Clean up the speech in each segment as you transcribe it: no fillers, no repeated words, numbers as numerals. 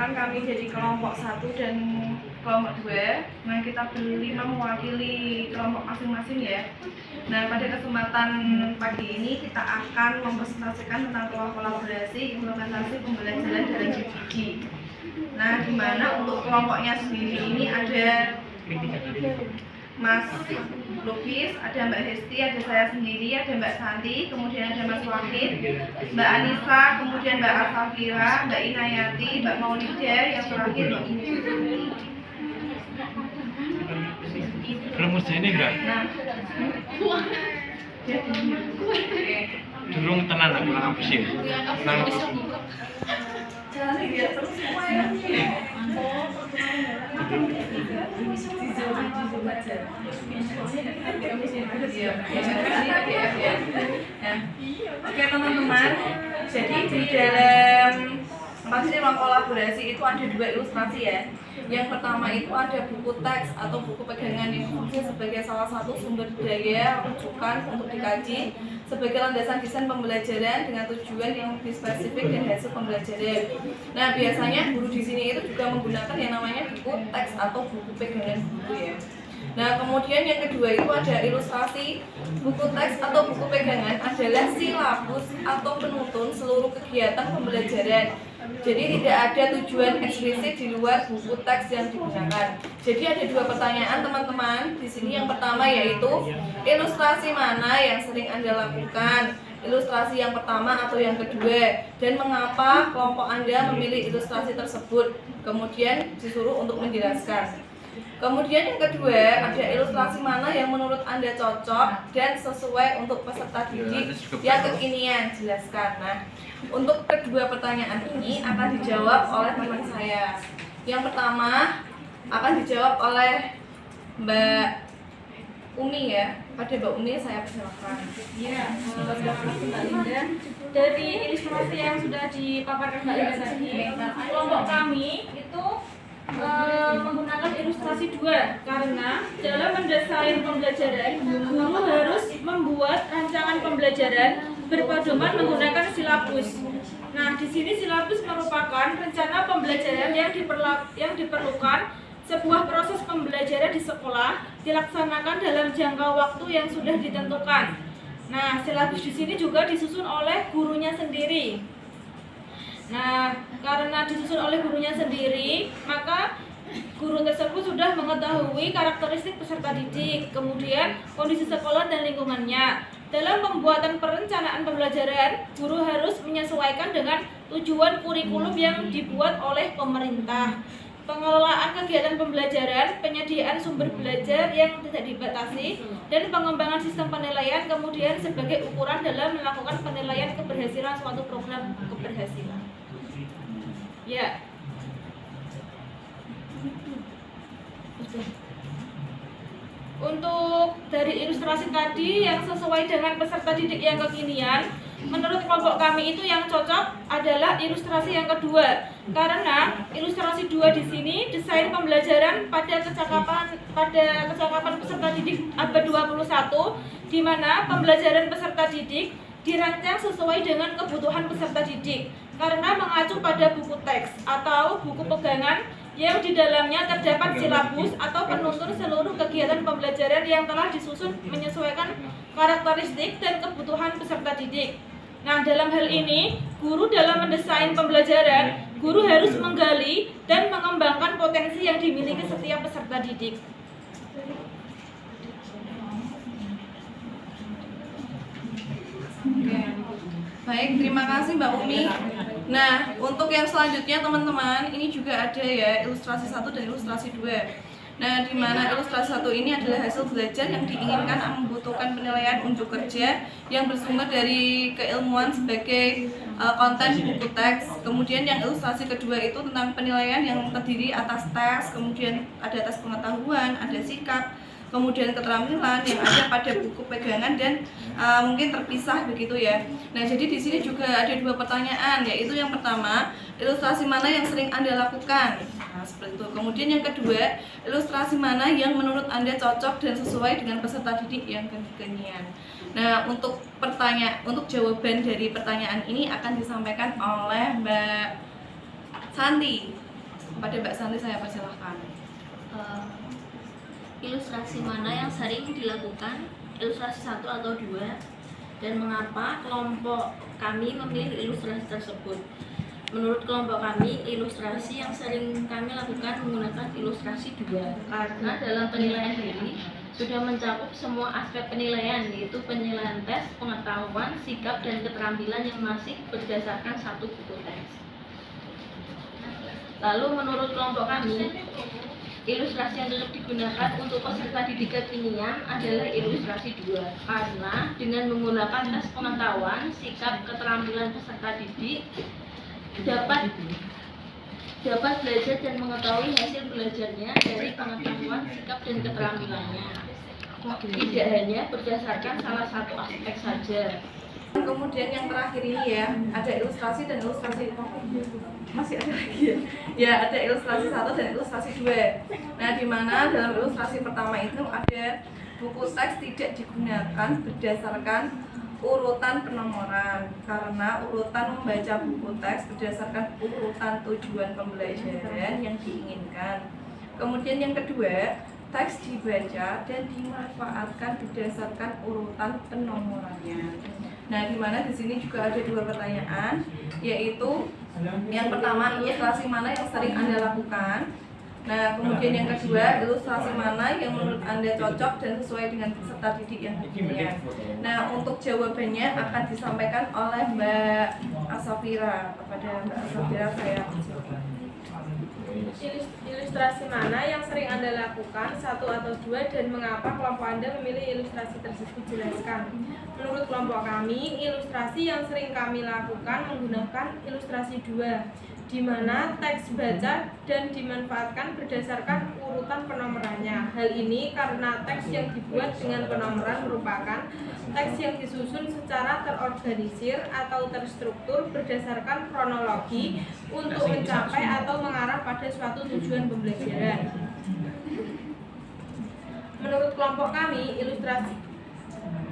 kesempatan kami jadi kelompok 1 dan kelompok 2. Nah, kita berlima mewakili kelompok masing-masing ya. Nah, pada kesempatan pagi ini kita akan mempresentasikan tentang kolaborasi implementasi pembelajaran dalam JPG. Nah, di mana untuk kelompoknya sendiri ini ada Mas Lupis, ada Mbak Hesti, ada saya sendiri, ada Mbak Santi, kemudian ada Mas Wahid, Mbak Anissa, kemudian Mbak Alfafira, Mbak Inayati, Mbak Maulida, yang terakhir Mbak Mufti. Rumus ini enggak? Nah, Durung tenan aku nang ambisi. Nang jangan lihat terus semua ya. Oke teman-teman, jadi di dalam pasti ruang kolaborasi itu ada 2 ilustrasi ya. Yang pertama itu ada buku teks atau buku pegangan yang berfungsi sebagai salah satu sumber daya rujukan untuk dikaji sebagai landasan desain pembelajaran dengan tujuan yang lebih spesifik dan hasil pembelajaran. Nah, biasanya guru di sini itu juga menggunakan yang namanya buku teks atau buku pegangan guru ya. Nah, kemudian yang kedua itu ada ilustrasi. Buku teks atau buku pegangan adalah silabus atau penuntun seluruh kegiatan pembelajaran. Jadi tidak ada tujuan eksplisit di luar buku teks yang digunakan. Jadi ada 2 pertanyaan teman-teman di sini. Yang pertama yaitu ilustrasi mana yang sering Anda lakukan? Ilustrasi yang pertama atau yang kedua? Dan mengapa kelompok Anda memilih ilustrasi tersebut? Kemudian disuruh untuk menjelaskan. Kemudian yang kedua, ada ilustrasi mana yang menurut Anda cocok dan sesuai untuk peserta didik yang kekinian? Jelaskan. Nah, untuk kedua pertanyaan ini akan dijawab oleh teman saya. Yang pertama akan dijawab oleh Mbak Umi ya. Pada Mbak Umi saya persilakan. Ya, Mbak Linda. Dari ilustrasi yang sudah dipaparkan Mbak Linda tadi, kelompok kami itu menggunakan ilustrasi 2 karena dalam mendesain pembelajaran guru harus membuat rancangan pembelajaran berpedoman menggunakan silabus. Nah, di sini silabus merupakan rencana pembelajaran yang diperlukan sebuah proses pembelajaran di sekolah dilaksanakan dalam jangka waktu yang sudah ditentukan. Nah, silabus di sini juga disusun oleh gurunya sendiri. Nah, karena disusun oleh gurunya sendiri, maka guru tersebut sudah mengetahui karakteristik peserta didik, kemudian kondisi sekolah dan lingkungannya. Dalam pembuatan perencanaan pembelajaran, guru harus menyesuaikan dengan tujuan kurikulum yang dibuat oleh pemerintah. Pengelolaan kegiatan pembelajaran, penyediaan sumber belajar yang tidak dibatasi, dan pengembangan sistem penilaian kemudian sebagai ukuran dalam melakukan penilaian keberhasilan suatu program keberhasilan. Ya. Untuk dari ilustrasi tadi yang sesuai dengan peserta didik yang kekinian, menurut kelompok kami itu yang cocok adalah ilustrasi yang kedua. Karena ilustrasi 2 di sini desain pembelajaran pada kecakapan peserta didik abad 21, di mana pembelajaran peserta didik dirancang sesuai dengan kebutuhan peserta didik karena mengacu pada buku teks atau buku pegangan yang di dalamnya terdapat silabus atau penuntun seluruh kegiatan pembelajaran yang telah disusun menyesuaikan karakteristik dan kebutuhan peserta didik. Nah, dalam hal ini, guru dalam mendesain pembelajaran, guru harus menggali dan mengembangkan potensi yang dimiliki setiap peserta didik. Baik, terima kasih Mbak Umi. Nah, untuk yang selanjutnya teman-teman, ini juga ada ya ilustrasi 1 dan ilustrasi 2. Nah, di mana ilustrasi 1 ini adalah hasil belajar yang diinginkan membutuhkan penilaian unjuk kerja yang bersumber dari keilmuan sebagai konten buku teks. Kemudian yang ilustrasi kedua itu tentang penilaian yang terdiri atas tes, kemudian ada tes pengetahuan, ada sikap, kemudian keterampilan yang ada pada buku pegangan dan mungkin terpisah begitu ya. Nah, jadi di sini juga ada 2 pertanyaan, yaitu yang pertama, ilustrasi mana yang sering Anda lakukan? Nah, seperti itu. Kemudian yang kedua, ilustrasi mana yang menurut Anda cocok dan sesuai dengan peserta didik yang kekinian? Nah, untuk jawaban dari pertanyaan ini akan disampaikan oleh Mbak Santi. Kepada Mbak Santi saya persilahkan. Ilustrasi mana yang sering dilakukan? Ilustrasi 1 atau 2? Dan mengapa kelompok kami memilih ilustrasi tersebut? Menurut kelompok kami, ilustrasi yang sering kami lakukan menggunakan ilustrasi 2 karena dalam penilaian diri sudah mencakup semua aspek penilaian, yaitu penilaian tes, pengetahuan, sikap, dan keterampilan yang masih berdasarkan satu buku teks. Lalu menurut kelompok kami, ilustrasi yang cocok digunakan untuk peserta didik kekinian adalah ilustrasi 2 karena dengan menggunakan tes pengetahuan, sikap, keterampilan peserta didik dapat belajar dan mengetahui hasil belajarnya dari pengetahuan, sikap, dan keterampilannya, tidak hanya berdasarkan salah satu aspek saja. Kemudian yang terakhir ini ya, ada ilustrasi dan ilustrasi masih ada lagi ya. Ya, ada ilustrasi 1 dan ilustrasi 2. Nah, di mana dalam ilustrasi pertama itu ada buku teks tidak digunakan berdasarkan urutan penomoran karena urutan membaca buku teks berdasarkan urutan tujuan pembelajaran yang diinginkan. Kemudian yang kedua, teks dibaca dan dimanfaatkan berdasarkan urutan penomorannya. Nah, di mana di sini juga ada 2 pertanyaan, yaitu yang pertama, ilustrasi mana yang sering Anda lakukan? Nah, kemudian yang kedua, ilustrasi mana yang menurut Anda cocok dan sesuai dengan peserta didik yang dipunya. Nah, untuk jawabannya akan disampaikan oleh Mbak Asafira. Kepada Mbak Asafira saya persilakan. Ilustrasi mana yang sering Anda lakukan, 1 atau 2, dan mengapa kelompok Anda memilih ilustrasi tersebut? Jelaskan. Menurut kelompok kami, ilustrasi yang sering kami lakukan menggunakan ilustrasi 2 di mana teks baca dan dimanfaatkan berdasarkan urutan penomorannya. Hal ini karena teks yang dibuat dengan penomoran merupakan teks yang disusun secara terorganisir atau terstruktur berdasarkan kronologi untuk mencapai atau mengarah pada suatu tujuan pembelajaran. Menurut kelompok kami,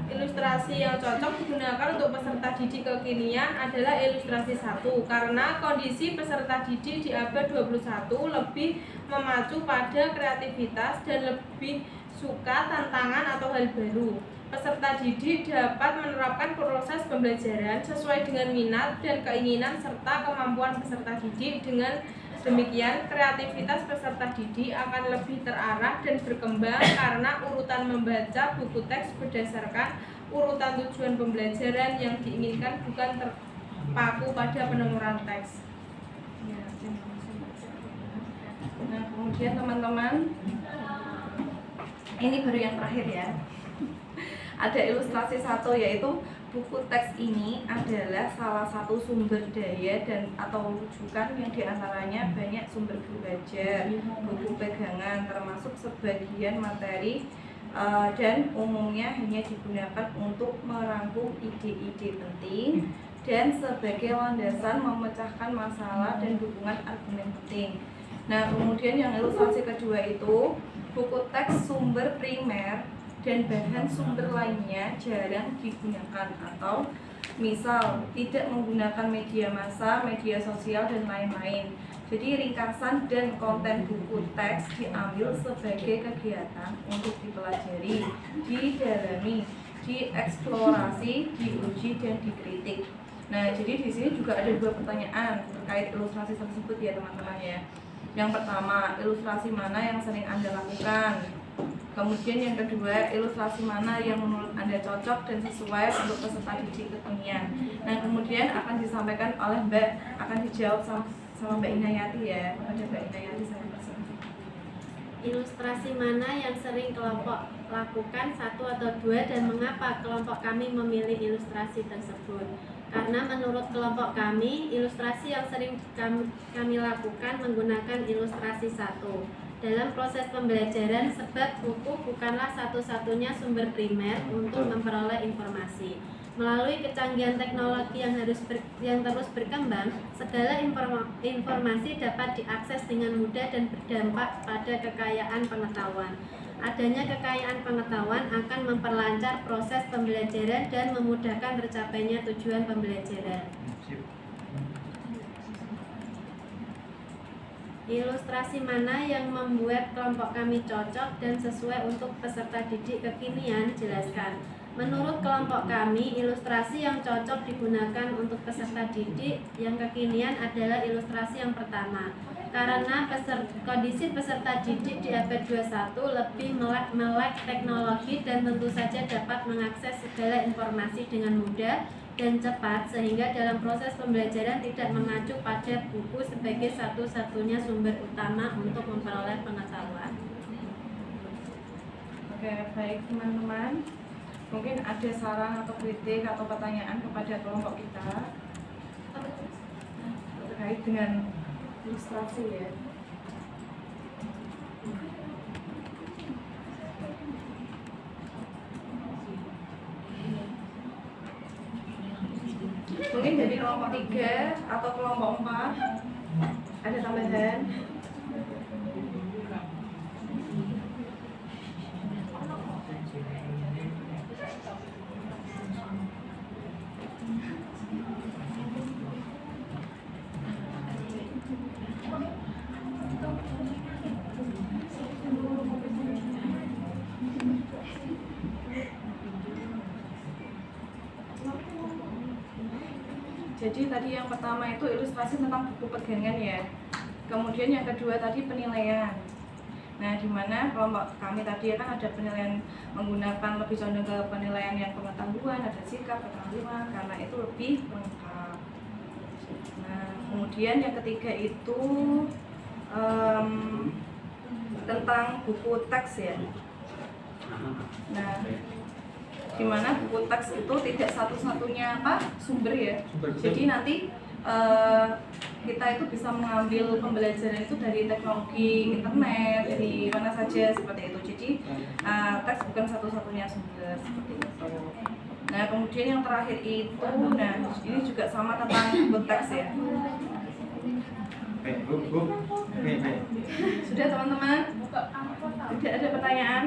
ilustrasi yang cocok digunakan untuk peserta didik kekinian adalah ilustrasi 1 karena kondisi peserta didik di abad 21 lebih memacu pada kreativitas dan lebih suka tantangan atau hal baru. Peserta didik dapat menerapkan proses pembelajaran sesuai dengan minat dan keinginan serta kemampuan peserta didik. Dengan demikian, kreativitas peserta didik akan lebih terarah dan berkembang karena urutan membaca buku teks berdasarkan urutan tujuan pembelajaran yang diinginkan, bukan terpaku pada penomoran teks. Nah, kemudian teman-teman, ini baru yang terakhir ya. Ada ilustrasi 1, yaitu buku teks ini adalah salah satu sumber daya dan atau rujukan yang diantaranya banyak sumber belajar, buku pegangan, termasuk sebagian materi dan umumnya hanya digunakan untuk merangkum ide-ide penting dan sebagai landasan memecahkan masalah dan dukungan argumen penting. Nah, kemudian yang ilustrasi kedua itu buku teks sumber primer dan bahan sumber lainnya jarang digunakan atau misal tidak menggunakan media massa, media sosial, dan lain-lain. Jadi ringkasan dan konten buku teks diambil sebagai kegiatan untuk dipelajari, didalami, dieksplorasi, diuji, dan dikritik. Nah, jadi di sini juga ada 2 pertanyaan terkait ilustrasi tersebut ya teman-teman ya. Yang pertama, ilustrasi mana yang sering Anda lakukan? Kemudian yang kedua, ilustrasi mana yang menurut Anda cocok dan sesuai untuk peserta didik kekinian. Nah, kemudian akan disampaikan oleh akan dijawab sama Mbak Inayati ya. Kepada Mbak Inayati saya persilakan. Ilustrasi mana yang sering kelompok lakukan, 1 atau 2, dan mengapa kelompok kami memilih ilustrasi tersebut? Karena menurut kelompok kami, ilustrasi yang sering kami lakukan menggunakan ilustrasi 1 dalam proses pembelajaran, sebab buku bukanlah satu-satunya sumber primer untuk memperoleh informasi. Melalui kecanggihan teknologi yang terus berkembang, segala informasi dapat diakses dengan mudah dan berdampak pada kekayaan pengetahuan. Adanya kekayaan pengetahuan akan memperlancar proses pembelajaran dan memudahkan tercapainya tujuan pembelajaran. Ilustrasi mana yang membuat kelompok kami cocok dan sesuai untuk peserta didik kekinian? Jelaskan. Menurut kelompok kami, ilustrasi yang cocok digunakan untuk peserta didik yang kekinian adalah ilustrasi yang pertama. Karena kondisi peserta didik di abad 21 lebih melek teknologi dan tentu saja dapat mengakses segala informasi dengan mudah dan cepat, sehingga dalam proses pembelajaran tidak mengacu pada buku sebagai satu-satunya sumber utama untuk memperoleh pengetahuan. Oke, baik teman-teman. Mungkin ada saran atau kritik atau pertanyaan kepada kelompok kita terkait dengan ilustrasi ya. Mungkin dari kelompok 3 atau kelompok 4 ada tambahan. Jadi tadi yang pertama itu ilustrasi tentang buku pegangan ya. Kemudian yang kedua tadi penilaian. Nah, di mana kelompok kami tadi kan ada penilaian menggunakan lebih condong ke penilaian yang pengetahuan, ada sikap, keterampilan, karena itu lebih lengkap. Nah, kemudian yang ketiga itu tentang buku teks ya. Nah, di mana buku teks itu tidak satu-satunya sumber ya. Jadi nanti kita itu bisa mengambil pembelajaran itu dari teknologi internet, dari mana saja seperti itu. Jadi teks bukan satu-satunya sumber seperti itu. Nah, kemudian yang terakhir itu, nah ini juga sama tentang buku teks ya. Sudah teman-teman? Tidak ada pertanyaan?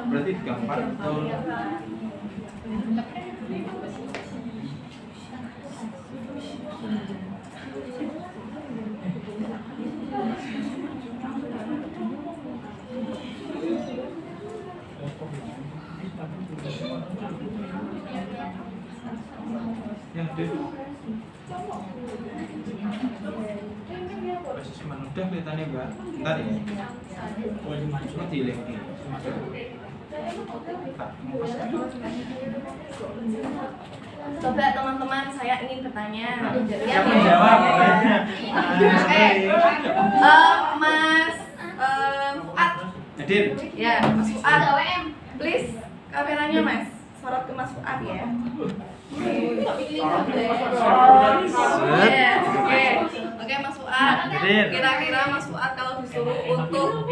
Berarti gambar atau yang deh basis udah kelihatannya Mbak. Bentar ya. Cuma dilek nih. Coba teman-teman, saya ingin bertanya. Siapa yang jawab? Mas Fuad. Hadir. Ya, Mas Fuad. Please, kameranya Mas. Sorot ke Mas Fuad ya. Oke, Mas Fuad. Kira-kira Mas Fuad kalau disuruh untuk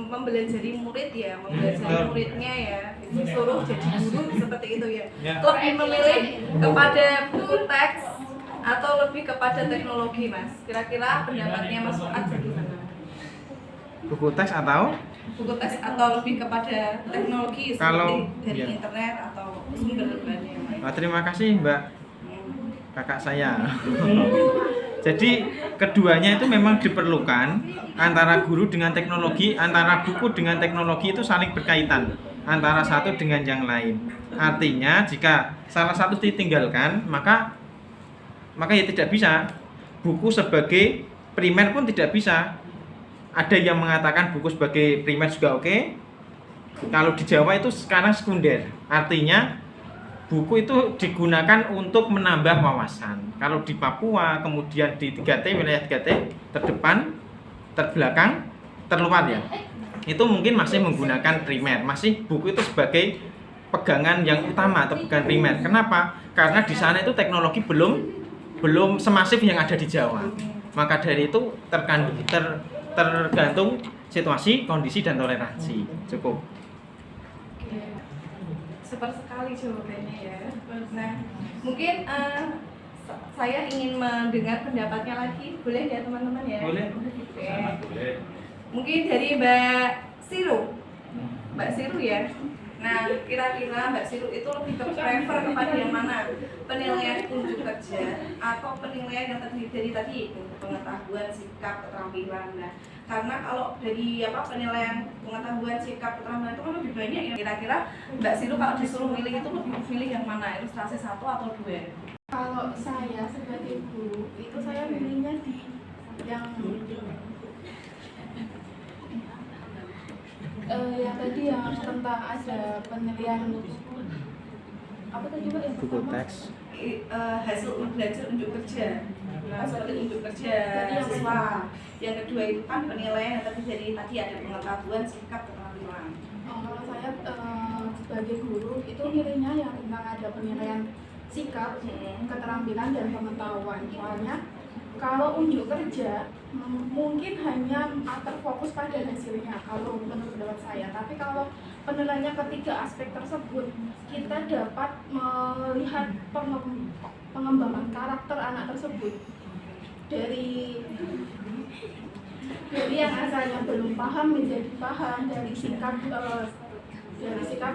membelajari murid ya, membelajari muridnya ya, disuruh jadi guru seperti itu ya. Lebih memilih kepada buku teks atau lebih kepada teknologi, Mas? Kira-kira pendapatnya Mas Fuad bagaimana? Buku teks atau? Buku teks atau lebih kepada teknologi seperti Kalau, dari iya. internet atau sumber lainnya? Terima kasih Mbak, kakak saya. Jadi keduanya itu memang diperlukan, antara guru dengan teknologi, antara buku dengan teknologi itu saling berkaitan antara satu dengan yang lain. Artinya jika salah satu ditinggalkan, maka ya tidak bisa. Buku sebagai primer pun tidak bisa. Ada yang mengatakan buku sebagai primer juga oke. Kalau di Jawa itu sekarang sekunder. Artinya buku itu digunakan untuk menambah wawasan. Kalau di Papua, kemudian di 3T, wilayah 3T, terdepan, terbelakang, terluar ya. Itu mungkin masih menggunakan primer. Masih buku itu sebagai pegangan yang utama atau bukan primer. Kenapa? Karena di sana itu teknologi belum semasif yang ada di Jawa. Maka dari itu tergantung situasi, kondisi, dan toleransi. Cukup. Super sekali jawabannya ya. Nah, mungkin saya ingin mendengar pendapatnya lagi. Boleh ya teman-teman ya? Boleh. Oke. Mungkin dari Mbak Siru. Mbak Siru ya. Nah, kira-kira Mbak Siru itu lebih prefer kepada yang mana? Penilaian unjuk kerja atau penilaian yang terdiri dari tadi pengetahuan, sikap, keterampilan. Nah, karena kalau dari penilaian pengetahuan, sikap, keterampilan itu kan lebih banyak ya. Kira-kira Mbak Siru kalau disuruh milih itu lebih pilih yang mana? Ilustrasi 1 atau 2? Kalau saya sebagai guru itu saya milihnya di yang tadi yang tentang ada penilaian apa tadi Mbak yang Buku pertama? teks. Hasil belajar unjuk kerja, seperti unjuk kerja siswa. Yang kedua itu kan penilaian yang tadi ada pengetahuan, sikap, keterampilan. Kalau saya sebagai guru itu milihnya yang tentang ada penilaian sikap, keterampilan dan pengetahuan. Soalnya kalau unjuk kerja mungkin hanya terfokus pada hasilnya kalau menurut pendapat saya. Tapi kalau penilaiannya ketiga aspek tersebut, kita dapat melihat pengembangan karakter anak tersebut dari yang asalnya belum paham menjadi paham, dari sikap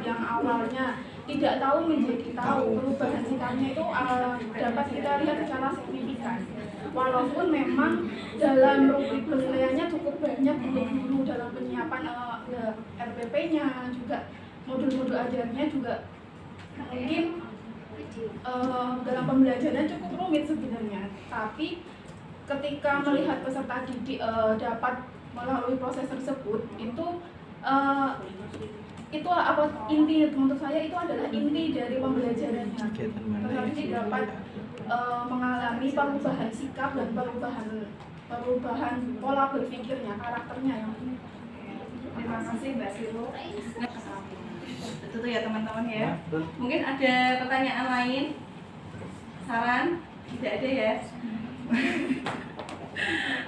yang awalnya tidak tahu menjadi tahu. Perubahan sikapnya itu dapat kita lihat secara signifikan. Walaupun memang dalam rubrik penilaiannya cukup banyak untuk guru dalam penyiapan RPP-nya, juga modul-modul ajarnya juga mungkin dalam pembelajaran cukup rumit sebenarnya. Tapi ketika melihat peserta didik dapat melalui proses tersebut, itu inti menurut saya itu adalah inti dari pembelajarannya. Peserta didik dapat mengalami perubahan sikap dan perubahan pola berpikirnya, karakternya yang. Terima kasih Mbak Siru. Itu ya teman-teman ya. Mungkin ada pertanyaan lain, saran? Tidak ada ya.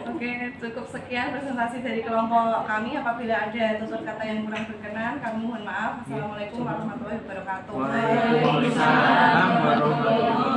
Oke, cukup sekian presentasi dari kelompok kami. Apabila ada tutur kata yang kurang berkenan, kami mohon maaf. Assalamualaikum warahmatullahi wabarakatuh. Waalaikumsalam warahmatullahi wabarakatuh.